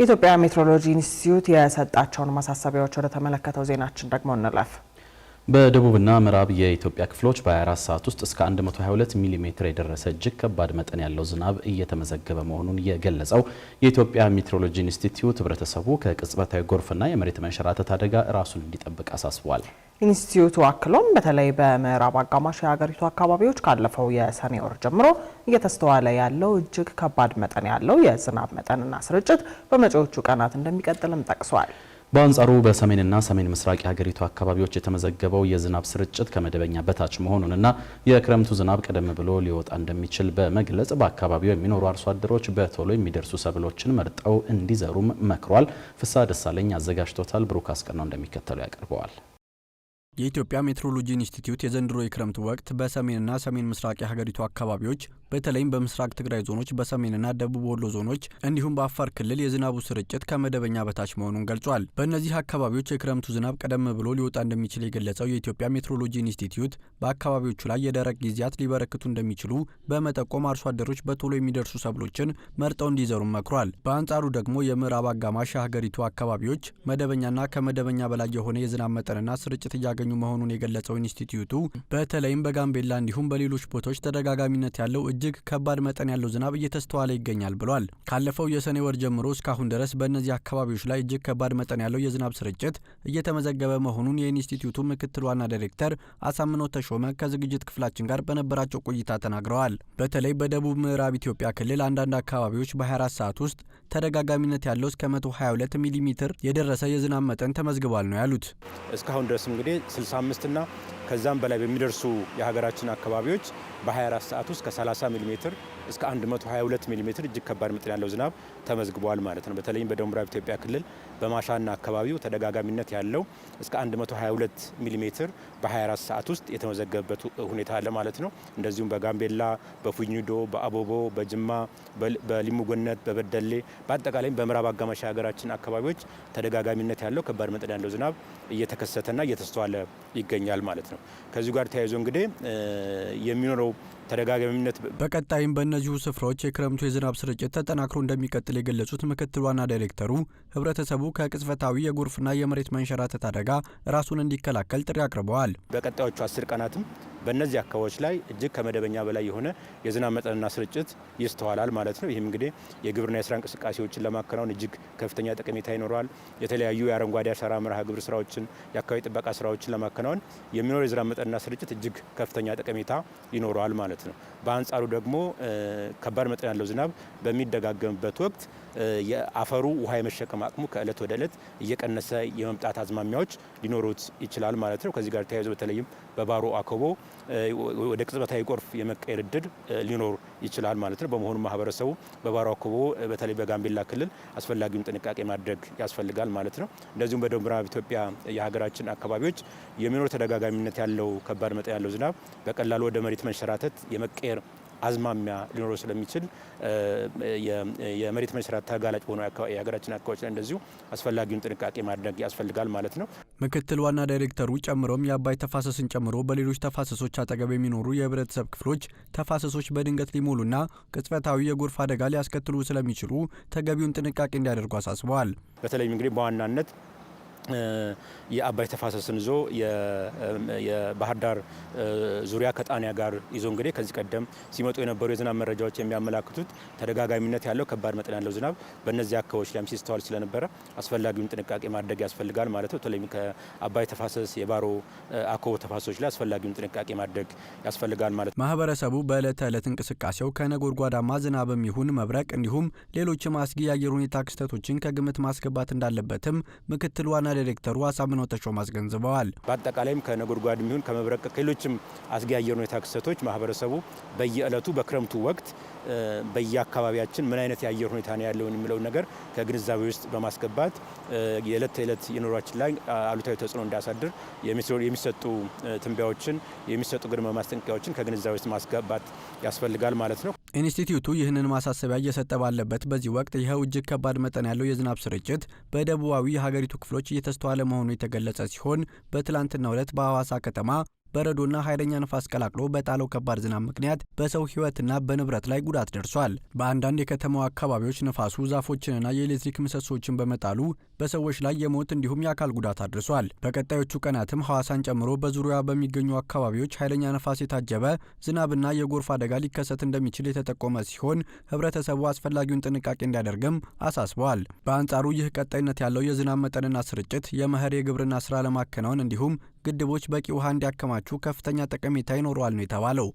የኢትዮጵያ ሜትሮሎጂ ኢንስቲትዩት የሰጣቸውን ማሳሰቢያዎች ወደ ተመለከተው ዜናችን ደግሞ እንለፍ። በደቡብና ምዕራብ የኢትዮጵያ ክፍሎች በ24 ሰዓት ውስጥ እስከ 122 ሚሜ የደረሰ እጅግ ከባድ መጠን ያለው ዝናብ እየተመዘገበ መሆኑን የገለጸው የኢትዮጵያ ሜትሮሎጂ ኢንስቲትዩት ህብረተሰቡ ከቅጽበታዊ ጎርፍና የመሬት መንሸራተት አደጋ ራሱን እንዲጠብቅ አሳስቧል። ኢንስቲትዩቱ አክሎም በተለይ በምዕራብ አጋማሽ የሀገሪቱ አካባቢዎች ካለፈው የሰኔ ወር ጀምሮ እየተስተዋለ ያለው እጅግ ከባድ መጠን ያለው የዝናብ መጠንና ስርጭት በመጪዎቹ ቀናት እንደሚቀጥልም ጠቅሷል። በአንጻሩ በሰሜንና ሰሜን ምስራቅ የሀገሪቱ አካባቢዎች የተመዘገበው የዝናብ ስርጭት ከመደበኛ በታች መሆኑንና የክረምቱ ዝናብ ቀደም ብሎ ሊወጣ እንደሚችል በመግለጽ በአካባቢው የሚኖሩ አርሶ አደሮች በቶሎ የሚደርሱ ሰብሎችን መርጠው እንዲዘሩም መክሯል። ፍስሐ ደሳለኝ አዘጋጅቶታል። ብሩክ አስቀናው እንደሚከተለው ያቀርበዋል። የኢትዮጵያ ሜትሮሎጂ ኢንስቲትዩት የዘንድሮ የክረምት ወቅት በሰሜንና ሰሜን ምስራቅ የሀገሪቱ አካባቢዎች በተለይም በምስራቅ ትግራይ ዞኖች፣ በሰሜንና ደቡብ ወሎ ዞኖች እንዲሁም በአፋር ክልል የዝናቡ ስርጭት ከመደበኛ በታች መሆኑን ገልጿል። በእነዚህ አካባቢዎች የክረምቱ ዝናብ ቀደም ብሎ ሊወጣ እንደሚችል የገለጸው የኢትዮጵያ ሜትሮሎጂ ኢንስቲትዩት በአካባቢዎቹ ላይ የደረቅ ጊዜያት ሊበረክቱ እንደሚችሉ በመጠቆም አርሶ አደሮች በቶሎ የሚደርሱ ሰብሎችን መርጠው እንዲዘሩም መክሯል። በአንጻሩ ደግሞ የምዕራብ አጋማሽ የሀገሪቱ አካባቢዎች መደበኛና ከመደበኛ በላይ የሆነ የዝናብ መጠንና ስርጭት እያገኙ መሆኑን የገለጸው ኢንስቲትዩቱ በተለይም በጋምቤላ እንዲሁም በሌሎች ቦታዎች ተደጋጋሚነት ያለው እጅግ ከባድ መጠን ያለው ዝናብ እየተስተዋለ ይገኛል ብሏል። ካለፈው የሰኔ ወር ጀምሮ እስካሁን ድረስ በእነዚህ አካባቢዎች ላይ እጅግ ከባድ መጠን ያለው የዝናብ ስርጭት እየተመዘገበ መሆኑን የኢንስቲትዩቱ ምክትል ዋና ዳይሬክተር አሳምነው ተሾመ ከዝግጅት ክፍላችን ጋር በነበራቸው ቆይታ ተናግረዋል። በተለይ በደቡብ ምዕራብ ኢትዮጵያ ክልል አንዳንድ አካባቢዎች በ24 ሰዓት ውስጥ ተደጋጋሚነት ያለው እስከ 122 ሚሊ ሜትር የደረሰ የዝናብ መጠን ተመዝግቧል ነው ያሉት። እስካሁን ድረስ እንግዲህ 65 እና ከዛም በላይ በሚደርሱ የሀገራችን አካባቢዎች በ24 ሰዓት ውስጥ ከ30 ሚሊ ሜትር እስከ 122 ሚሊ ሜትር እጅግ ከባድ መጠን ያለው ዝናብ ተመዝግቧል ማለት ነው። በተለይም በደቡብ ምዕራብ ኢትዮጵያ ክልል በማሻና አካባቢው ተደጋጋሚነት ያለው እስከ 122 ሚሊ ሜትር በ24 ሰዓት ውስጥ የተመዘገበበት ሁኔታ አለ ማለት ነው። እንደዚሁም በጋምቤላ፣ በፉኝዶ፣ በአቦቦ፣ በጅማ፣ በሊሙጎነት፣ በበደሌ በአጠቃላይም በምዕራብ አጋማሽ የሀገራችን አካባቢዎች ተደጋጋሚነት ያለው ከባድ መጠን ያለው ዝናብ እየተከሰተና እየተስተዋለ ይገኛል ማለት ነው። ከዚሁ ጋር ተያይዞ እንግዲህ የሚኖረው ተደጋጋሚነት በቀጣይም በእነዚሁ ስፍራዎች የክረምቱ የዝናብ ስርጭት ተጠናክሮ እንደሚቀጥል የገለጹት ምክትል ዋና ዳይሬክተሩ ህብረተሰቡ ከቅጽበታዊ የጎርፍና የመሬት መንሸራተት አደጋ ራሱን እንዲከላከል ጥሪ አቅርበዋል። በቀጣዮቹ 10 ቀናትም በእነዚህ አካባቢዎች ላይ እጅግ ከመደበኛ በላይ የሆነ የዝናብ መጠንና ስርጭት ይስተዋላል ማለት ነው። ይህም እንግዲህ የግብርና የስራ እንቅስቃሴዎችን ለማከናወን እጅግ ከፍተኛ ጠቀሜታ ይኖረዋል። የተለያዩ የአረንጓዴ አሻራ መርሃ ግብር ስራዎችን፣ የአካባቢ ጥበቃ ስራዎችን ለማከናወን የሚኖረው የዝናብ መጠንና ስርጭት እጅግ ከፍተኛ ጠቀሜታ ይኖረዋል ማለት ነው። በአንጻሩ ደግሞ ከባድ መጠን ያለው ዝናብ በሚደጋገምበት ወቅት የአፈሩ ውሃ የመሸከም አቅሙ ከእለት ወደ እለት እየቀነሰ የመምጣት አዝማሚያዎች ሊኖሩት ይችላል ማለት ነው። ከዚህ ጋር ተያይዞ በተለይም በባሮ አኮቦ ወደ ቅጽበታዊ ጎርፍ የመቀየር እድል ሊኖር ይችላል ማለት ነው። በመሆኑ ማህበረሰቡ በባሮ አኮቦ በተለይ በጋምቤላ ክልል አስፈላጊውን ጥንቃቄ ማድረግ ያስፈልጋል ማለት ነው። እንደዚሁም በደቡብ ምዕራብ ኢትዮጵያ የሀገራችን አካባቢዎች የሚኖር ተደጋጋሚነት ያለው ከባድ መጠን ያለው ዝናብ በቀላሉ ወደ መሬት መንሸራተት የመቀየር አዝማሚያ ሊኖረው ስለሚችል የመሬት መንሸራተት ተጋላጭ በሆኑ የሀገራችን አካባቢዎች ላይ እንደዚሁ አስፈላጊውን ጥንቃቄ ማድረግ ያስፈልጋል ማለት ነው። ምክትል ዋና ዳይሬክተሩ ጨምሮም የአባይ ተፋሰስን ጨምሮ በሌሎች ተፋሰሶች አጠገብ የሚኖሩ የህብረተሰብ ክፍሎች ተፋሰሶች በድንገት ሊሞሉና ቅጽበታዊ የጎርፍ አደጋ ሊያስከትሉ ስለሚችሉ ተገቢውን ጥንቃቄ እንዲያደርጉ አሳስበዋል። በተለይም እንግዲህ በዋናነት የአባይ ተፋሰስን ይዞ የባህር ዳር ዙሪያ ከጣኒያ ጋር ይዞ እንግዲህ ከዚህ ቀደም ሲመጡ የነበሩ የዝናብ መረጃዎች የሚያመላክቱት ተደጋጋሚነት ያለው ከባድ መጠን ያለው ዝናብ በእነዚህ አካባቢዎች ላይም ሲስተዋል ስለነበረ አስፈላጊውን ጥንቃቄ ማድረግ ያስፈልጋል ማለት ነው። በተለይም ከአባይ ተፋሰስ የባሮ አኮቦ ተፋሰሶች ላይ አስፈላጊውን ጥንቃቄ ማድረግ ያስፈልጋል ማለት ነው። ማህበረሰቡ በዕለት ተዕለት እንቅስቃሴው ከነጎድጓዳማ ዝናብም ይሁን መብረቅ እንዲሁም ሌሎችም አስጊ የአየር ሁኔታ ክስተቶችን ከግምት ማስገባት እንዳለበትም ምክትል ዋና ዳይሬክተሩ አሳምነው ተሾመ አስገንዝበዋል። በአጠቃላይም ከነጎድጓድ የሚሆን ከመብረቅ ከሌሎችም አስጊ የአየር ሁኔታ ክስተቶች ማህበረሰቡ በየዕለቱ በክረምቱ ወቅት በየአካባቢያችን ምን አይነት የአየር ሁኔታ ነው ያለውን የሚለውን ነገር ከግንዛቤ ውስጥ በማስገባት የዕለት ተዕለት የኑሯችን ላይ አሉታዊ ተጽዕኖ እንዳያሳድር የሚሰጡ ትንበያዎችን የሚሰጡ ቅድመ ማስጠንቀቂያዎችን ከግንዛቤ ውስጥ ማስገባት ያስፈልጋል ማለት ነው። ኢንስቲትዩቱ ይህንን ማሳሰቢያ እየሰጠ ባለበት በዚህ ወቅት ይኸው እጅግ ከባድ መጠን ያለው የዝናብ ስርጭት በደቡባዊ የሀገሪቱ ክፍሎች እየተስተዋለ መሆኑ የተገለጸ ሲሆን በትላንትናው ዕለት በሐዋሳ ከተማ በረዶና ኃይለኛ ነፋስ ቀላቅሎ በጣለው ከባድ ዝናብ ምክንያት በሰው ሕይወትና በንብረት ላይ ጉዳት ደርሷል። በአንዳንድ የከተማው አካባቢዎች ነፋሱ ዛፎችንና የኤሌክትሪክ ምሰሶችን በመጣሉ በሰዎች ላይ የሞት እንዲሁም የአካል ጉዳት አድርሷል። በቀጣዮቹ ቀናትም ሐዋሳን ጨምሮ በዙሪያዋ በሚገኙ አካባቢዎች ኃይለኛ ነፋስ የታጀበ ዝናብና የጎርፍ አደጋ ሊከሰት እንደሚችል የተጠቆመ ሲሆን ህብረተሰቡ አስፈላጊውን ጥንቃቄ እንዲያደርግም አሳስበዋል። በአንጻሩ ይህ ቀጣይነት ያለው የዝናብ መጠንና ስርጭት የመኸር የግብርና ስራ ለማከናወን እንዲሁም ግድቦች በቂ ውሃ እንዲያከማቹ ከፍተኛ ጠቀሜታ ይኖረዋል ነው የተባለው።